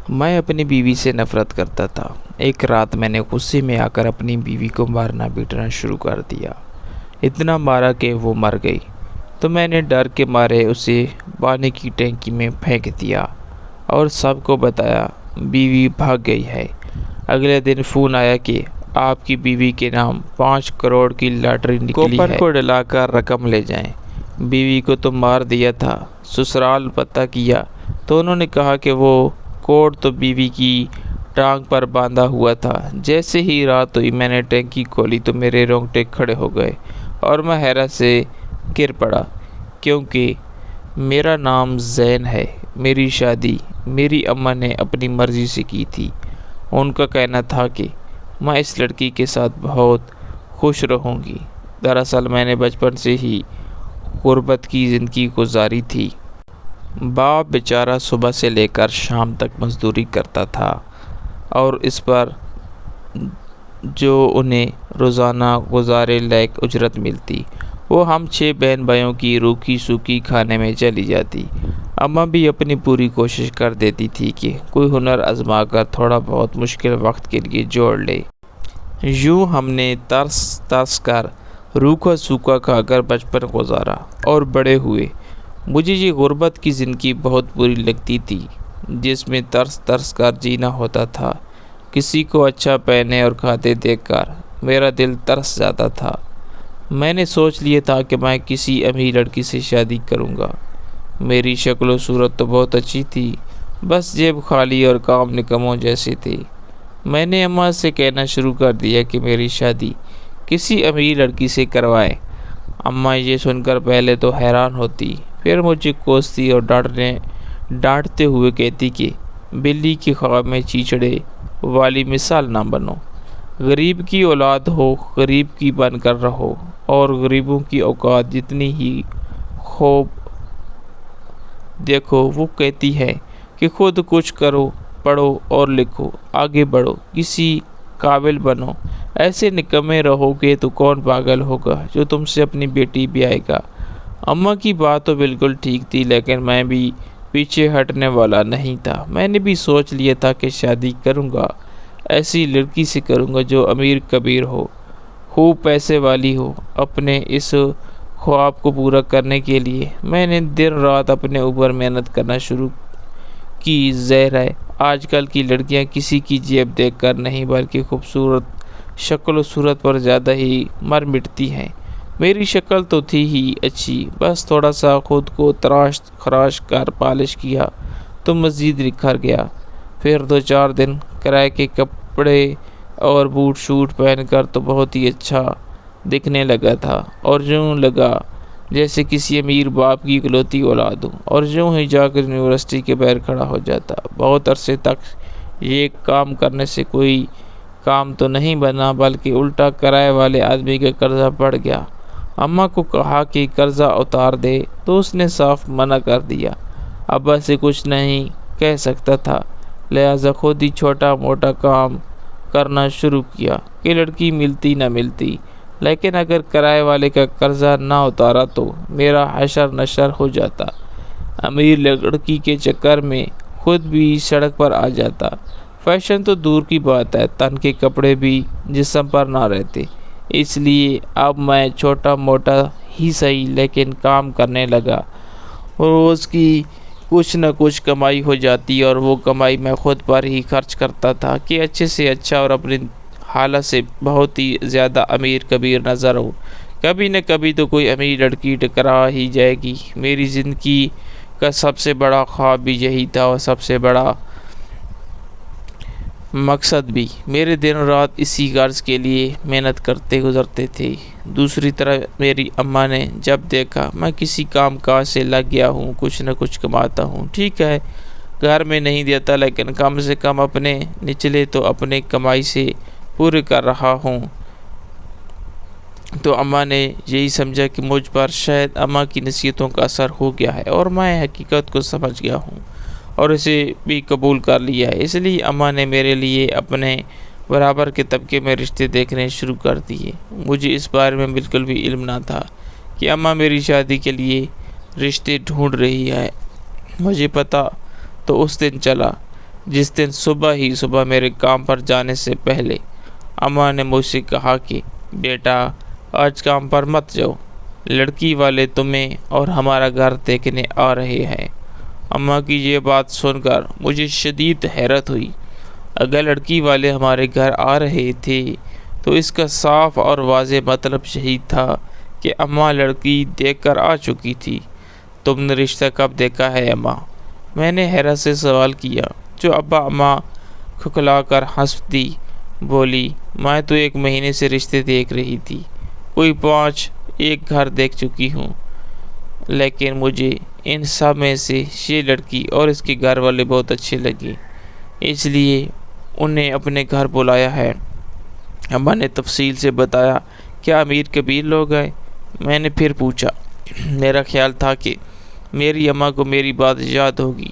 میں اپنی بیوی سے نفرت کرتا تھا۔ ایک رات میں نے غصے میں آ کر اپنی بیوی کو مارنا پیٹنا شروع کر دیا۔ اتنا مارا کہ وہ مر گئی، تو میں نے ڈر کے مارے اسے پانی کی ٹینکی میں پھینک دیا اور سب کو بتایا۔ بیوی بھاگ گئی ہے۔ اگلے دن فون آیا کہ آپ کی بیوی کے نام 5 کروڑ کی لاٹری نکلی ہے، کوپن کو ڈلا کر رقم لے جائیں۔ بیوی کو تو مار دیا تھا، سسرال پتہ کیا تو انہوں نے کہا کہ وہ کوڑ تو بیوی کی ٹانگ پر باندھا ہوا تھا۔ جیسے ہی رات ہوئی میں نے ٹینکی کھولی تو میرے رونگٹے کھڑے ہو گئے اور میں حیرت سے گر پڑا، کیونکہ میرا نام زین ہے۔ میری شادی میری اماں نے اپنی مرضی سے کی تھی۔ ان کا کہنا تھا کہ میں اس لڑکی کے ساتھ بہت خوش رہوں گی۔ دراصل میں نے بچپن سے ہی غربت کی زندگی گزاری تھی۔ باپ بیچارہ صبح سے لے کر شام تک مزدوری کرتا تھا اور اس پر جو انہیں روزانہ گزارے لائق اجرت ملتی وہ ہم 6 بہن بھائیوں کی روکھی سوکھی کھانے میں چلی جاتی۔ اماں بھی اپنی پوری کوشش کر دیتی تھی کہ کوئی ہنر آزما کر تھوڑا بہت مشکل وقت کے لیے جوڑ لے۔ یوں ہم نے ترس ترس کر روکھا سوکھا کھا کر بچپن گزارا اور بڑے ہوئے۔ مجھے یہ غربت کی زندگی بہت بری لگتی تھی، جس میں ترس ترس کر جینا ہوتا تھا۔ کسی کو اچھا پہنے اور کھاتے دیکھ کر میرا دل ترس جاتا تھا۔ میں نے سوچ لیا تھا کہ میں کسی امیر لڑکی سے شادی کروں گا۔ میری شکل و صورت تو بہت اچھی تھی، بس جیب خالی اور کام نکموں جیسے تھے۔ میں نے اماں سے کہنا شروع کر دیا کہ میری شادی کسی امیر لڑکی سے کروائیں۔ اماں یہ سن کر پہلے تو حیران ہوتی، پھر مجھے کوستی اور ڈانٹتے ہوئے کہتی کہ بلی کے خواب میں چیچڑے والی مثال نہ بنو۔ غریب کی اولاد ہو، غریب کی بن کر رہو، اور غریبوں کی اوقات جتنی ہی خوب دیکھو۔ وہ کہتی ہے کہ خود کچھ کرو، پڑھو اور لکھو، آگے بڑھو، کسی قابل بنو۔ ایسے نکمے رہو گے تو کون پاگل ہوگا جو تم سے اپنی بیٹی بیائے گا۔ اماں کی بات تو بالکل ٹھیک تھی، لیکن میں بھی پیچھے ہٹنے والا نہیں تھا۔ میں نے بھی سوچ لیا تھا کہ شادی کروں گا، ایسی لڑکی سے کروں گا جو امیر کبیر ہو، خوب پیسے والی ہو۔ اپنے اس خواب کو پورا کرنے کے لیے میں نے دن رات اپنے اوپر محنت کرنا شروع کی۔ ظاہر ہے آج کل کی لڑکیاں کسی کی جیب دیکھ کر نہیں بلکہ خوبصورت شکل و صورت پر زیادہ ہی مر مٹتی ہیں۔ میری شکل تو تھی ہی اچھی، بس تھوڑا سا خود کو تراش خراش کر پالش کیا تو مزید نکھر گیا۔ پھر 2-4 دن کرائے کے کپڑے اور بوٹ شوٹ پہن کر تو بہت ہی اچھا دکھنے لگا تھا، اور یوں لگا جیسے کسی امیر باپ کی اکلوتی اولاد ہوں، اور یوں ہی جا کر یونیورسٹی کے باہر کھڑا ہو جاتا۔ بہت عرصے تک یہ کام کرنے سے کوئی کام تو نہیں بنا، بلکہ الٹا کرائے والے آدمی کا قرضہ بڑھ گیا۔ اماں کو کہا کہ قرضہ اتار دے تو اس نے صاف منع کر دیا۔ ابا سے کچھ نہیں کہہ سکتا تھا، لہٰذا خود ہی چھوٹا موٹا کام کرنا شروع کیا کہ لڑکی ملتی نہ ملتی، لیکن اگر کرائے والے کا قرضہ نہ اتارا تو میرا حشر نشر ہو جاتا۔ امیر لڑکی کے چکر میں خود بھی سڑک پر آ جاتا۔ فیشن تو دور کی بات ہے، تن کے کپڑے بھی جسم پر نہ رہتے۔ اس لیے اب میں چھوٹا موٹا ہی صحیح لیکن کام کرنے لگا۔ روز کی کچھ نہ کچھ کمائی ہو جاتی اور وہ کمائی میں خود پر ہی خرچ کرتا تھا کہ اچھے سے اچھا اور اپنی حالت سے بہت ہی زیادہ امیر کبیر نظر ہو۔ کبھی نہ کبھی تو کوئی امیر لڑکی ٹکرا ہی جائے گی۔ میری زندگی کا سب سے بڑا خواب بھی یہی تھا اور سب سے بڑا مقصد بھی۔ میرے دن رات اسی غرض کے لیے محنت کرتے گزرتے تھے۔ دوسری طرف میری اماں نے جب دیکھا میں کسی کام کاج سے لگ گیا ہوں، کچھ نہ کچھ کماتا ہوں، ٹھیک ہے گھر میں نہیں دیتا لیکن کم سے کم اپنے نچلے تو اپنے کمائی سے پورے کر رہا ہوں، تو اماں نے یہی سمجھا کہ مجھ پر شاید اماں کی نصیحتوں کا اثر ہو گیا ہے اور میں حقیقت کو سمجھ گیا ہوں اور اسے بھی قبول کر لیا ہے۔ اس لیے اماں نے میرے لیے اپنے برابر کے طبقے میں رشتے دیکھنے شروع کر دیے۔ مجھے اس بارے میں بالکل بھی علم نہ تھا کہ اماں میری شادی کے لیے رشتے ڈھونڈ رہی ہے۔ مجھے پتہ تو اس دن چلا جس دن صبح میرے کام پر جانے سے پہلے اماں نے مجھ سے کہا کہ بیٹا آج کام پر مت جاؤ، لڑکی والے تمہیں اور ہمارا گھر دیکھنے آ رہے ہیں۔ اماں کی یہ بات سن کر مجھے شدید حیرت ہوئی۔ اگر لڑکی والے ہمارے گھر آ رہے تھے تو اس کا صاف اور واضح مطلب یہی تھا کہ اماں لڑکی دیکھ کر آ چکی تھی۔ تم نے رشتہ کب دیکھا ہے اماں؟ میں نے حیرت سے سوال کیا۔ جو ابا اماں کھکلا کر ہنس دی، بولی میں تو 1 مہینے سے رشتے دیکھ رہی تھی، کوئی 5 ایک گھر دیکھ چکی ہوں، لیکن مجھے ان سب میں سے یہ لڑکی اور اس کے گھر والے بہت اچھے لگے، اس لیے انہیں اپنے گھر بلایا ہے۔ اماں نے تفصیل سے بتایا۔ کیا امیر کبیر لوگ ہیں؟ میں نے پھر پوچھا۔ میرا خیال تھا کہ میری اماں کو میری بات یاد ہوگی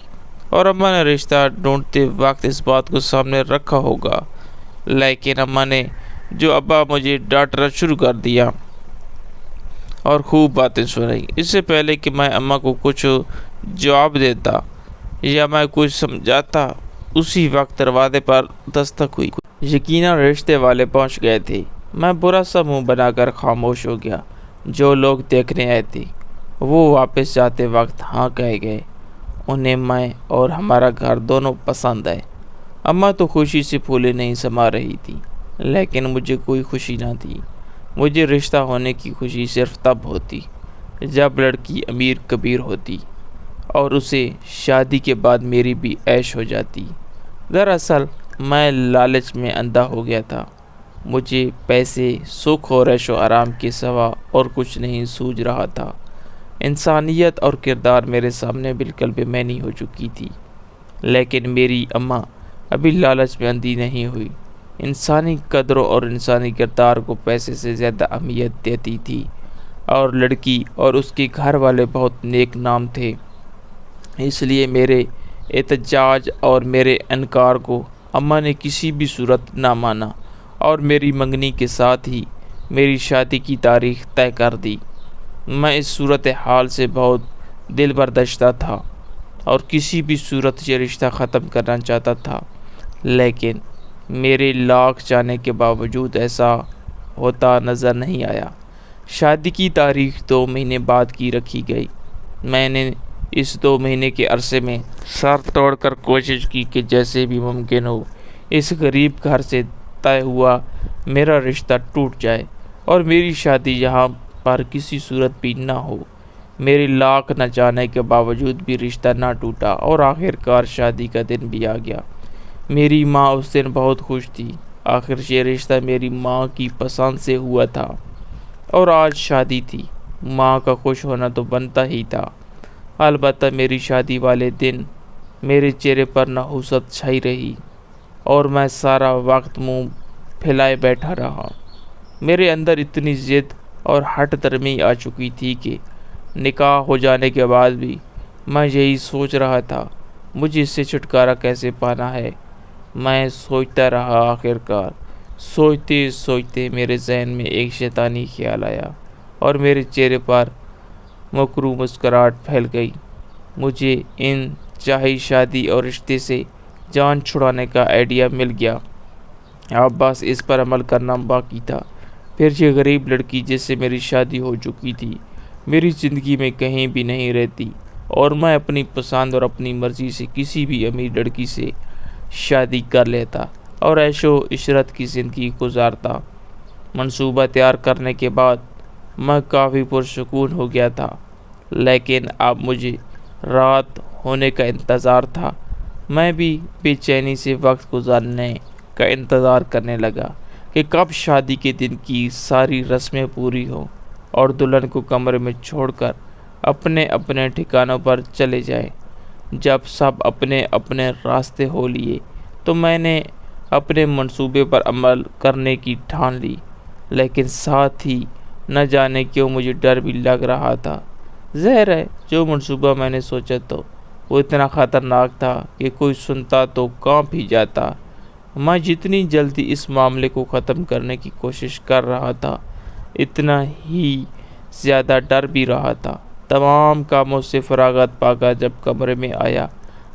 اور اماں نے رشتہ ڈھونڈتے وقت اس بات کو سامنے رکھا ہوگا، لیکن اماں نے جو ابا مجھے ڈانٹنا شروع کر دیا اور خوب باتیں سنائی۔ اس سے پہلے کہ میں اماں کو کچھ جواب دیتا یا میں کچھ سمجھاتا، اسی وقت دروازے پر دستک ہوئی۔ یقیناً رشتے والے پہنچ گئے تھے۔ میں برا سا منہ بنا کر خاموش ہو گیا۔ جو لوگ دیکھنے آئے تھے وہ واپس جاتے وقت ہاں کہہ گئے۔ انہیں میں اور ہمارا گھر دونوں پسند آئے۔ اماں تو خوشی سے پھولے نہیں سما رہی تھی، لیکن مجھے کوئی خوشی نہ تھی۔ مجھے رشتہ ہونے کی خوشی صرف تب ہوتی جب لڑکی امیر کبیر ہوتی اور اسے شادی کے بعد میری بھی عیش ہو جاتی۔ دراصل میں لالچ میں اندھا ہو گیا تھا۔ مجھے پیسے، سکھ اور عیش و آرام کے سوا اور کچھ نہیں سوجھ رہا تھا۔ انسانیت اور کردار میرے سامنے بالکل بے معنی ہو چکی تھی، لیکن میری اماں ابھی لالچ میں اندھی نہیں ہوئی۔ انسانی قدروں اور انسانی کردار کو پیسے سے زیادہ اہمیت دیتی تھی، اور لڑکی اور اس کے گھر والے بہت نیک نام تھے۔ اس لیے میرے احتجاج اور میرے انکار کو اماں نے کسی بھی صورت نہ مانا اور میری منگنی کے ساتھ ہی میری شادی کی تاریخ طے کر دی۔ میں اس صورتحال سے بہت دل برداشتہ تھا اور کسی بھی صورت یہ رشتہ ختم کرنا چاہتا تھا، لیکن میرے لاکھ چاہنے کے باوجود ایسا ہوتا نظر نہیں آیا۔ شادی کی تاریخ 2 مہینے بعد کی رکھی گئی۔ میں نے اس 2 مہینے کے عرصے میں سر توڑ کر کوشش کی کہ جیسے بھی ممکن ہو اس غریب گھر سے طے ہوا میرا رشتہ ٹوٹ جائے اور میری شادی یہاں پر کسی صورت بھی نہ ہو۔ میری لاکھ نہ چاہنے کے باوجود بھی رشتہ نہ ٹوٹا اور آخر کار شادی کا دن بھی آ گیا۔ میری ماں اس دن بہت خوش تھی۔ آخر یہ رشتہ میری ماں کی پسند سے ہوا تھا اور آج شادی تھی۔ ماں کا خوش ہونا تو بنتا ہی تھا۔ البتہ میری شادی والے دن میرے چہرے پر نحوست چھائی رہی اور میں سارا وقت منہ پھیلائے بیٹھا رہا۔ میرے اندر اتنی ضد اور ہٹ درمی آ چکی تھی کہ نکاح ہو جانے کے بعد بھی میں یہی سوچ رہا تھا مجھے اس سے چھٹکارا کیسے پانا ہے۔ میں سوچتا رہا، آخر کار سوچتے سوچتے میرے ذہن میں ایک شیطانی خیال آیا اور میرے چہرے پر مکروہ مسکراہٹ پھیل گئی۔ مجھے ان چاہی شادی اور رشتے سے جان چھڑانے کا آئیڈیا مل گیا۔ اب بس اس پر عمل کرنا باقی تھا۔ پھر یہ غریب لڑکی جس سے میری شادی ہو چکی تھی میری زندگی میں کہیں بھی نہیں رہتی اور میں اپنی پسند اور اپنی مرضی سے کسی بھی امیر لڑکی سے شادی کر لیتا اور عیش و عشرت کی زندگی گزارتا۔ منصوبہ تیار کرنے کے بعد میں کافی پرسکون ہو گیا تھا، لیکن اب مجھے رات ہونے کا انتظار تھا۔ میں بھی بے چینی سے وقت گزارنے کا انتظار کرنے لگا کہ کب شادی کے دن کی ساری رسمیں پوری ہوں اور دلہن کو کمرے میں چھوڑ کر اپنے اپنے ٹھکانوں پر چلے جائیں۔ جب سب اپنے اپنے راستے ہو لیے تو میں نے اپنے منصوبے پر عمل کرنے کی ٹھان لی، لیکن ساتھ ہی نہ جانے کیوں مجھے ڈر بھی لگ رہا تھا۔ ظاہر ہے جو منصوبہ میں نے سوچا تو وہ اتنا خطرناک تھا کہ کوئی سنتا تو کانپ ہی جاتا۔ میں جتنی جلدی اس معاملے کو ختم کرنے کی کوشش کر رہا تھا اتنا ہی زیادہ ڈر بھی رہا تھا۔ تمام کاموں سے فراغت پا کر جب کمرے میں آیا،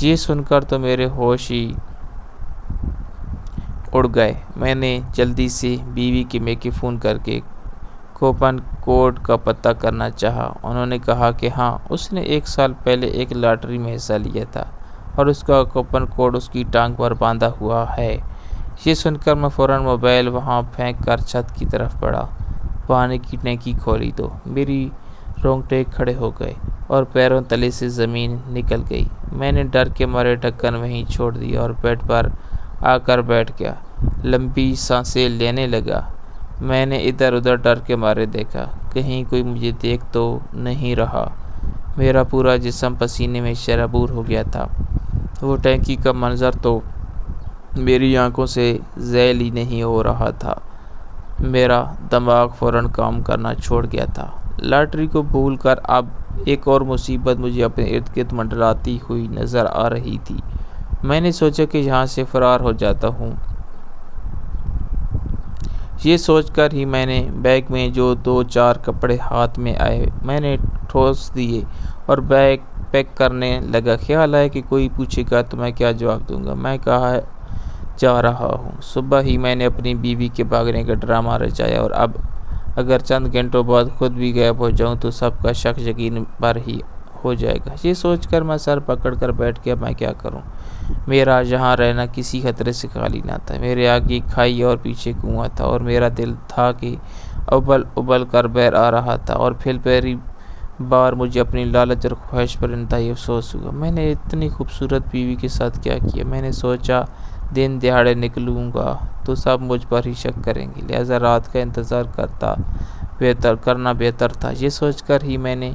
یہ سن کر تو میرے ہوش ہی اڑ گئے۔ میں نے جلدی سے بیوی کے میکے فون کر کے کوپن کوڈ کا پتہ کرنا چاہا۔ انہوں نے کہا کہ ہاں، اس نے 1 سال پہلے ایک لاٹری میں حصہ لیا تھا اور اس کا کوپن کوڈ اس کی ٹانگ پر باندھا ہوا ہے۔ یہ سن کر میں فوراً موبائل وہاں پھینک کر چھت کی طرف بڑھا۔ پانی کی ٹینکی کھولی تو میری رونگٹے کھڑے ہو گئے اور پیروں تلے سے زمین نکل گئی۔ میں نے ڈر کے مارے ڈھکن وہیں چھوڑ دیا اور بیڈ پر آ کر بیٹھ گیا۔ لمبی سانسیں لینے لگا۔ میں نے ادھر ادھر ڈر کے مارے دیکھا، کہیں کوئی مجھے دیکھ تو نہیں رہا۔ میرا پورا جسم پسینے میں شرابور ہو گیا تھا۔ وہ ٹینکی کا منظر تو میری آنکھوں سے ذیل ہی نہیں ہو رہا تھا۔ میرا دماغ فوراً کام کرنا چھوڑ گیا تھا۔ لاٹری کو بھول کر اب ایک اور مصیبت مجھے اپنے ارد گرد منڈلاتی ہوئی نظر آ رہی تھی۔ میں نے سوچا کہ یہاں سے فرار ہو جاتا ہوں۔ یہ سوچ کر ہی میں نے بیگ میں جو 2-4 کپڑے ہاتھ میں آئے میں نے ٹھوس دیے اور بیگ پیک کرنے لگا۔ خیال آیا کہ کوئی پوچھے گا تو میں کیا جواب دوں گا، میں کہاں جا رہا ہوں۔ صبح ہی میں نے اپنی بیوی کے بھاگنے کا ڈرامہ رچایا اور اب اگر چند گھنٹوں بعد خود بھی غائب ہو جاؤں تو سب کا شک یقین پر ہی ہو جائے گا۔ یہ سوچ کر میں سر پکڑ کر بیٹھ گیا، میں کیا کروں؟ میرا یہاں رہنا کسی خطرے سے خالی نہ تھا۔ میرے آگے کھائی اور پیچھے کنواں تھا اور میرا دل تھا کہ ابل ابل کر بہہ آ رہا تھا اور پھر پہلی بار مجھے اپنی لالچ اور خواہش پر انتہائی افسوس ہوا۔ میں نے اتنی خوبصورت بیوی کے ساتھ کیا کیا؟ میں نے سوچا دن دہاڑے نکلوں گا تو سب مجھ پر ہی شک کریں گے، لہٰذا رات کا انتظار کرنا بہتر تھا۔ یہ سوچ کر ہی میں نے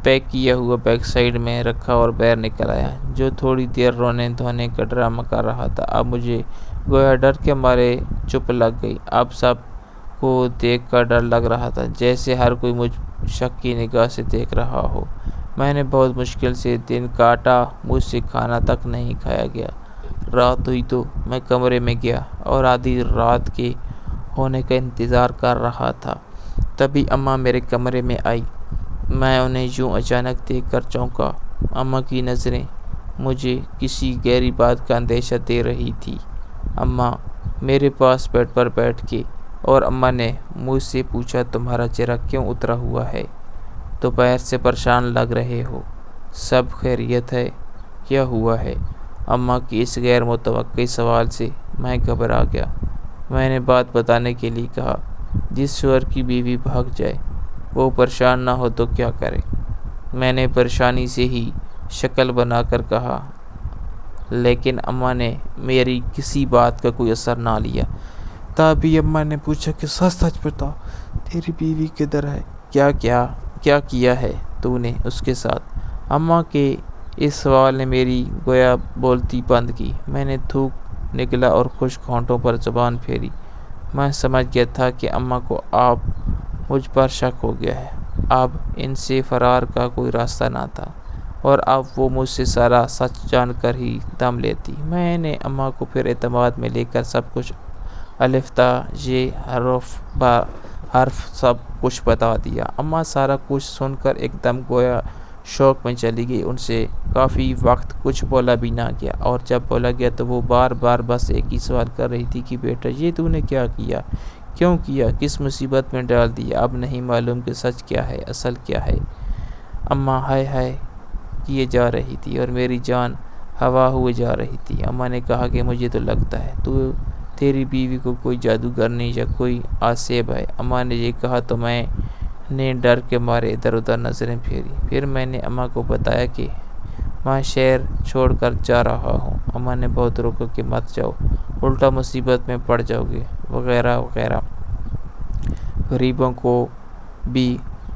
پیک کیا ہوا بیگ سائیڈ میں رکھا اور باہر نکل آیا۔ جو تھوڑی دیر رونے دھونے کا ڈرامہ کر رہا تھا اب مجھے گویا ڈر کے مارے چپ لگ گئی۔ اب سب کو دیکھ کر ڈر لگ رہا تھا، جیسے ہر کوئی مجھ شک کی نگاہ سے دیکھ رہا ہو۔ میں نے بہت مشکل سے دن کاٹا، مجھ سے کھانا تک نہیں کھایا گیا۔ رات ہوئی تو میں کمرے میں گیا اور آدھی رات کے ہونے کا انتظار کر رہا تھا۔ تبھی اماں میرے کمرے میں آئی۔ میں انہیں یوں اچانک دیکھ کر چونکا۔ اماں کی نظریں مجھے کسی گہری بات کا اندیشہ دے رہی تھی۔ اماں میرے پاس بیڈ پر بیٹھ کے اور اماں نے مجھ سے پوچھا، تمہارا چہرہ کیوں اترا ہوا ہے؟ دوپہر سے پریشان لگ رہے ہو، سب خیریت ہے؟ کیا ہوا ہے؟ اماں کے اس غیر متوقع سوال سے میں گھبرا گیا۔ میں نے بات بتانے کے لیے کہا، جس شوہر کی بیوی بھاگ جائے وہ پریشان نہ ہو تو کیا کرے؟ میں نے پریشانی سے ہی شکل بنا کر کہا، لیکن اماں نے میری کسی بات کا کوئی اثر نہ لیا۔ تبھی اماں نے پوچھا کہ سچ سچ بتا، تیری بیوی کدھر ہے؟ کیا کیا ہے تو نے اس کے ساتھ؟ اماں کے اس سوال نے میری گویا بولتی بند کی۔ میں نے تھوک نگلا اور خشک ہونٹوں پر زبان پھیری۔ میں سمجھ گیا تھا کہ اماں کو اب مجھ پر شک ہو گیا ہے۔ اب ان سے فرار کا کوئی راستہ نہ تھا اور اب وہ مجھ سے سارا سچ جان کر ہی دم لیتی۔ میں نے اماں کو پھر اعتماد میں لے کر سب کچھ الف تا یہ حرف سب کچھ بتا دیا۔ اماں سارا کچھ سن کر ایک دم گویا شوق میں چلی گئی۔ ان سے کافی وقت کچھ بولا بھی نہ گیا اور جب بولا گیا تو وہ بار بار بس ایک ہی سوال کر رہی تھی کہ بیٹا یہ تو نے کیا کیا؟ کیوں کیا؟ کس مصیبت میں ڈال دیا؟ اب نہیں معلوم کہ سچ کیا ہے، اصل کیا ہے؟ اماں ہائے ہائے کیے جا رہی تھی اور میری جان ہوا ہوئے جا رہی تھی۔ اماں نے کہا کہ مجھے تو لگتا ہے تیری بیوی کو کوئی جادوگرنی یا کوئی آسیب ہے۔ اماں نے یہ کہا تو میں نے ڈر کے مارے ادھر ادھر نظریں پھیری۔ پھر میں نے اماں کو بتایا کہ میں شہر چھوڑ کر جا رہا ہوں۔ اماں نے بہت روکا کہ مت جاؤ، الٹا مصیبت میں پڑ جاؤ گے وغیرہ وغیرہ، غریبوں کو بھی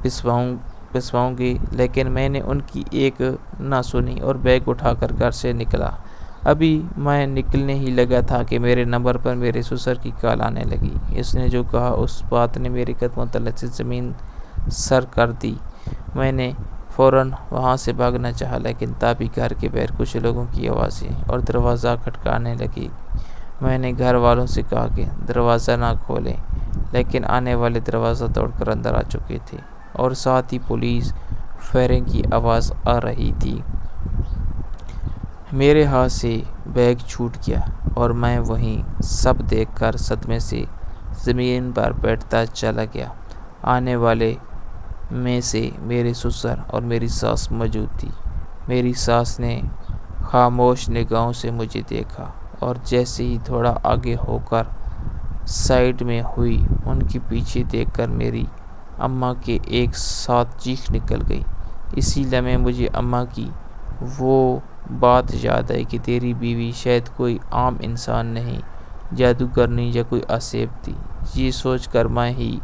پسواؤں گے، لیکن میں نے ان کی ایک نہ سنی اور بیگ اٹھا کر گھر سے نکلا۔ ابھی میں نکلنے ہی لگا تھا کہ میرے نمبر پر میرے سسر کی کال آنے لگی۔ اس نے جو کہا اس بات نے میرے قدموں تلے سے زمین سر کر دی۔ میں نے فوراً وہاں سے بھاگنا چاہا، لیکن تبھی گھر کے باہر کچھ لوگوں کی آوازیں اور دروازہ کھٹکانے لگی۔ میں نے گھر والوں سے کہا کہ دروازہ نہ کھولیں، لیکن آنے والے دروازہ توڑ کر اندر آ چکے تھے اور ساتھ ہی پولیس فائرنگ کی آواز آ رہی تھی۔ میرے ہاتھ سے بیگ چھوٹ گیا اور میں وہیں سب دیکھ کر صدمے سے زمین پر بیٹھتا چلا گیا۔ آنے والے میں سے میرے سسر اور میری ساس موجود تھی۔ میری ساس نے خاموش نگاہوں سے مجھے دیکھا اور جیسے ہی تھوڑا آگے ہو کر سائیڈ میں ہوئی، ان کے پیچھے دیکھ کر میری اماں کے ایک ساتھ چیخ نکل گئی۔ اسی لمحے مجھے اماں کی وہ بات یاد آئی کہ تیری بیوی شاید کوئی عام انسان نہیں، جادوگرنی یا کوئی عصیب تھی۔ یہ سوچ کر میں ہی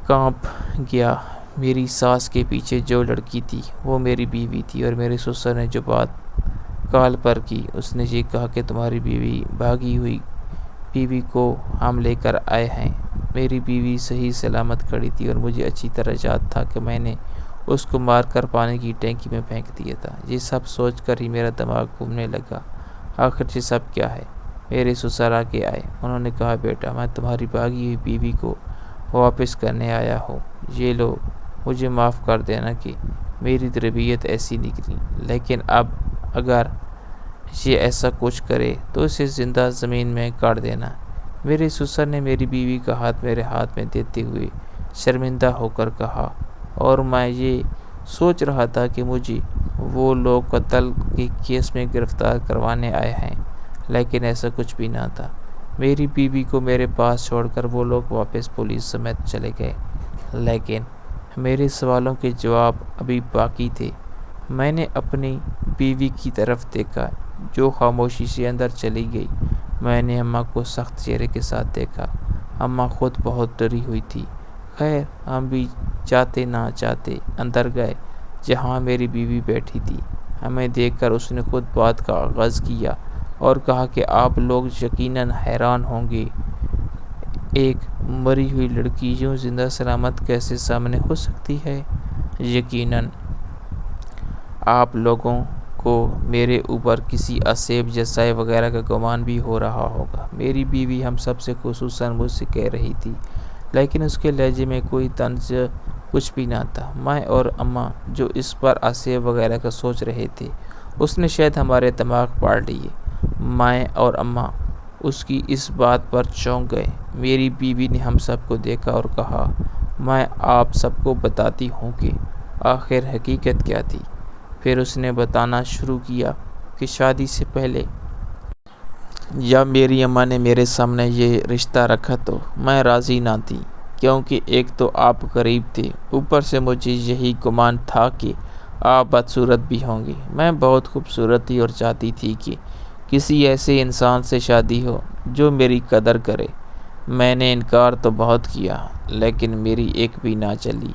کانپ گیا۔ میری ساس کے پیچھے جو لڑکی تھی وہ میری بیوی تھی، اور میرے سسر نے جو بات کال پر کی، اس نے یہ کہا کہ تمہاری بیوی بھاگی ہوئی بیوی کو ہم لے کر آئے ہیں۔ میری بیوی صحیح سلامت کھڑی تھی اور مجھے اچھی طرح یاد تھا کہ میں نے اس کو مار کر پانی کی ٹینکی میں پھینک دیا تھا۔ یہ سب سوچ کر ہی میرا دماغ گھومنے لگا۔ آخر یہ سب کیا ہے؟ میرے سسر آگے آئے۔ انہوں نے کہا بیٹا، میں تمہاری بھاگی ہوئی بیوی کو واپس کرنے آیا ہوں۔ یہ لو، مجھے معاف کر دینا کہ میری تربیت ایسی نکلی، لیکن اب اگر یہ ایسا کچھ کرے تو اسے زندہ زمین میں کاٹ دینا۔ میرے سسر نے میری بیوی کا ہاتھ میرے ہاتھ میں دیتے ہوئے شرمندہ ہو کر کہا، اور میں یہ سوچ رہا تھا کہ مجھے وہ لوگ قتل کے کیس میں گرفتار کروانے آئے ہیں، لیکن ایسا کچھ بھی نہ تھا۔ میری بیوی کو میرے پاس چھوڑ کر وہ لوگ واپس پولیس سمیت چلے گئے، لیکن میرے سوالوں کے جواب ابھی باقی تھے۔ میں نے اپنی بیوی کی طرف دیکھا جو خاموشی سے اندر چلی گئی۔ میں نے اماں کو سخت چہرے کے ساتھ دیکھا۔ اماں خود بہت ڈری ہوئی تھی۔ خیر، ہم بھی چاہتے نہ چاہتے اندر گئے جہاں میری بیوی بیٹھی تھی۔ ہمیں دیکھ کر اس نے خود بات کا آغاز کیا اور کہا کہ آپ لوگ یقیناً حیران ہوں گے، ایک مری ہوئی لڑکی یوں زندہ سلامت کیسے سامنے ہو سکتی ہے؟ یقیناً آپ لوگوں کو میرے اوپر کسی عصیب یا سائے وغیرہ کا گمان بھی ہو رہا ہوگا۔ میری بیوی ہم سب سے خصوصاً مجھ سے کہہ رہی تھی، لیکن اس کے لہجے میں کوئی طنز کچھ بھی نہ تھا۔ میں اور اماں جو اس پر عصیب وغیرہ کا سوچ رہے تھے، اس نے شاید ہمارے دماغ پاڑ لیے۔ میں اور اماں اس کی اس بات پر چونک گئے۔ میری بیوی نے ہم سب کو دیکھا اور کہا، میں آپ سب کو بتاتی ہوں کہ آخر حقیقت کیا تھی۔ پھر اس نے بتانا شروع کیا کہ شادی سے پہلے جب میری اماں نے میرے سامنے یہ رشتہ رکھا تو میں راضی نہ تھی، کیونکہ ایک تو آپ غریب تھے، اوپر سے مجھے یہی گمان تھا کہ آپ بدصورت بھی ہوں گے۔ میں بہت خوبصورت تھی اور چاہتی تھی کہ کسی ایسے انسان سے شادی ہو جو میری قدر کرے۔ میں نے انکار تو بہت کیا، لیکن میری ایک بھی نہ چلی۔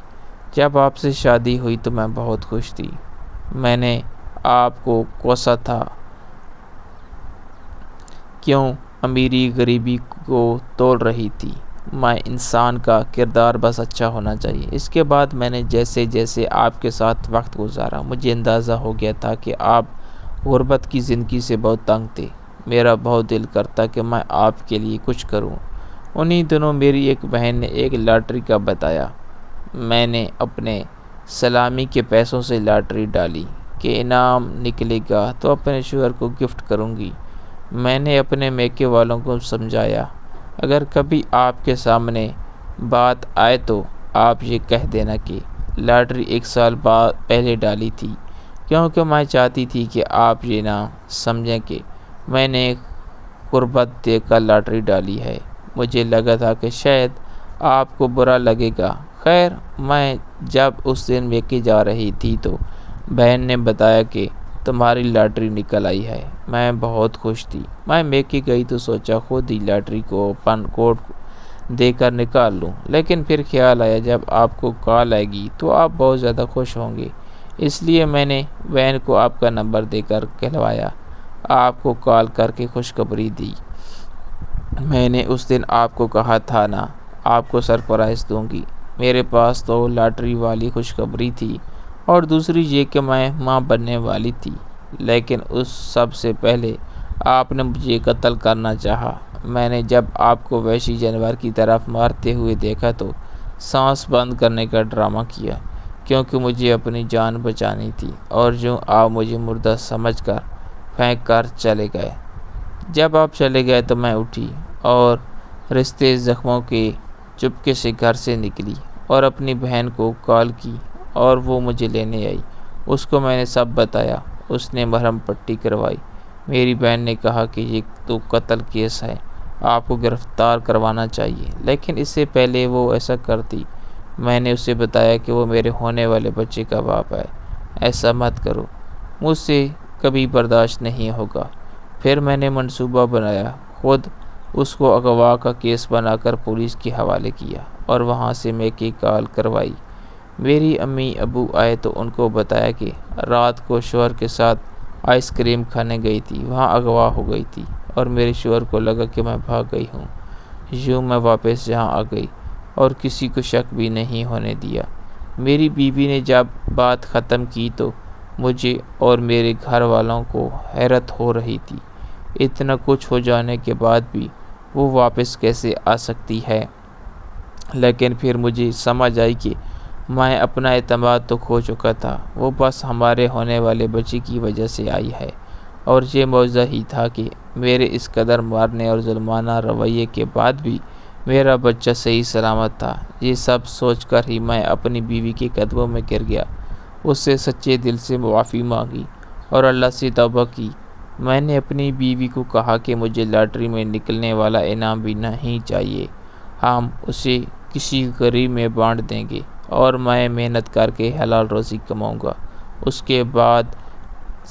جب آپ سے شادی ہوئی تو میں بہت خوش تھی۔ میں نے آپ کو کوسا تھا، کیوں امیری غریبی کو تول رہی تھی۔ میں انسان کا کردار بس اچھا ہونا چاہیے۔ اس کے بعد میں نے جیسے جیسے آپ کے ساتھ وقت گزارا، مجھے اندازہ ہو گیا تھا کہ آپ غربت کی زندگی سے بہت تنگ تھے۔ میرا بہت دل کرتا کہ میں آپ کے لیے کچھ کروں۔ انہی دنوں میری ایک بہن نے ایک لاٹری کا بتایا۔ میں نے اپنے سلامی کے پیسوں سے لاٹری ڈالی کہ انعام نکلے گا تو اپنے شوہر کو گفٹ کروں گی۔ میں نے اپنے میکے والوں کو سمجھایا، اگر کبھی آپ کے سامنے بات آئے تو آپ یہ کہہ دینا کہ لاٹری 1 سال پہلے ڈالی تھی، کیونکہ میں چاہتی تھی کہ آپ یہ نہ سمجھیں کہ میں نے غربت دیکھ کر لاٹری ڈالی ہے۔ مجھے لگا تھا کہ شاید آپ کو برا لگے گا۔ خیر، میں جب اس دن میکے جا رہی تھی تو بہن نے بتایا کہ تمہاری لاٹری نکل آئی ہے۔ میں بہت خوش تھی۔ میں میکے گئی تو سوچا خود ہی لاٹری کو اوپن کوڈ دے کر نکال لوں، لیکن پھر خیال آیا جب آپ کو کال آئے گی تو آپ بہت زیادہ خوش ہوں گے، اس لیے میں نے بہن کو آپ کا نمبر دے کر کہلوایا، آپ کو کال کر کے خوشخبری دی۔ میں نے اس دن آپ کو کہا تھا نا، آپ کو سرپرائز دوں گی۔ میرے پاس تو لاٹری والی خوشخبری تھی اور دوسری یہ کہ میں ماں بننے والی تھی، لیکن اس سب سے پہلے آپ نے مجھے قتل کرنا چاہا۔ میں نے جب آپ کو وحشی جانور کی طرف مارتے ہوئے دیکھا تو سانس بند کرنے کا ڈرامہ کیا۔ کیونکہ مجھے اپنی جان بچانی تھی، اور جو آپ مجھے مردہ سمجھ کر پھینک کر چلے گئے۔ جب آپ چلے گئے تو میں اٹھی اور رشتے زخموں کے چپکے سے گھر سے نکلی اور اپنی بہن کو کال کی اور وہ مجھے لینے آئی۔ اس کو میں نے سب بتایا۔ اس نے مرہم پٹی کروائی۔ میری بہن نے کہا کہ یہ تو قتل کیس ہے، آپ کو گرفتار کروانا چاہیے، لیکن اس سے پہلے وہ ایسا کرتی۔ میں نے اسے بتایا کہ وہ میرے ہونے والے بچے کا باپ ہے، ایسا مت کرو، مجھ سے کبھی برداشت نہیں ہوگا۔ پھر میں نے منصوبہ بنایا، خود اس کو اغوا کا کیس بنا کر پولیس کے حوالے کیا اور وہاں سے میں کی کال کروائی۔ میری امی ابو آئے تو ان کو بتایا کہ رات کو شوہر کے ساتھ آئس کریم کھانے گئی تھی، وہاں اغوا ہو گئی تھی اور میرے شوہر کو لگا کہ میں بھاگ گئی ہوں۔ یوں میں واپس یہاں آ گئی اور کسی کو شک بھی نہیں ہونے دیا۔ میری بیوی نے جب بات ختم کی تو مجھے اور میرے گھر والوں کو حیرت ہو رہی تھی، اتنا کچھ ہو جانے کے بعد بھی وہ واپس کیسے آ سکتی ہے۔ لیکن پھر مجھے سمجھ آئی کہ میں اپنا اعتماد تو کھو چکا تھا، وہ بس ہمارے ہونے والے بچے کی وجہ سے آئی ہے، اور یہ معجزہ ہی تھا کہ میرے اس قدر مارنے اور ظلمانہ رویے کے بعد بھی میرا بچہ صحیح سلامت تھا۔ یہ سب سوچ کر ہی میں اپنی بیوی کے قدموں میں گر گیا، اس سے سچے دل سے معافی مانگی اور اللہ سے توبہ کی۔ میں نے اپنی بیوی کو کہا کہ مجھے لاٹری میں نکلنے والا انعام بھی نہیں چاہیے، ہم اسے کسی غریب میں بانٹ دیں گے اور میں محنت کر کے حلال روزی کماؤں گا۔ اس کے بعد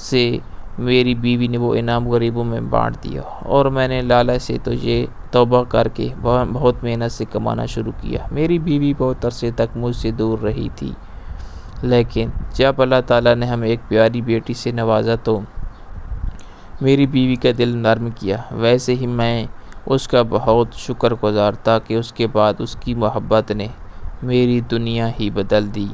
سے میری بیوی نے وہ انعام غریبوں میں بانٹ دیا اور میں نے لالچ سے تو یہ توبہ کر کے بہت محنت سے کمانا شروع کیا۔ میری بیوی بہت عرصے تک مجھ سے دور رہی تھی، لیکن جب اللہ تعالیٰ نے ہمیں ایک پیاری بیٹی سے نوازا تو میری بیوی کا دل نرم کیا۔ ویسے ہی میں اس کا بہت شکر گزار تھا کہ اس کے بعد اس کی محبت نے میری دنیا ہی بدل دی۔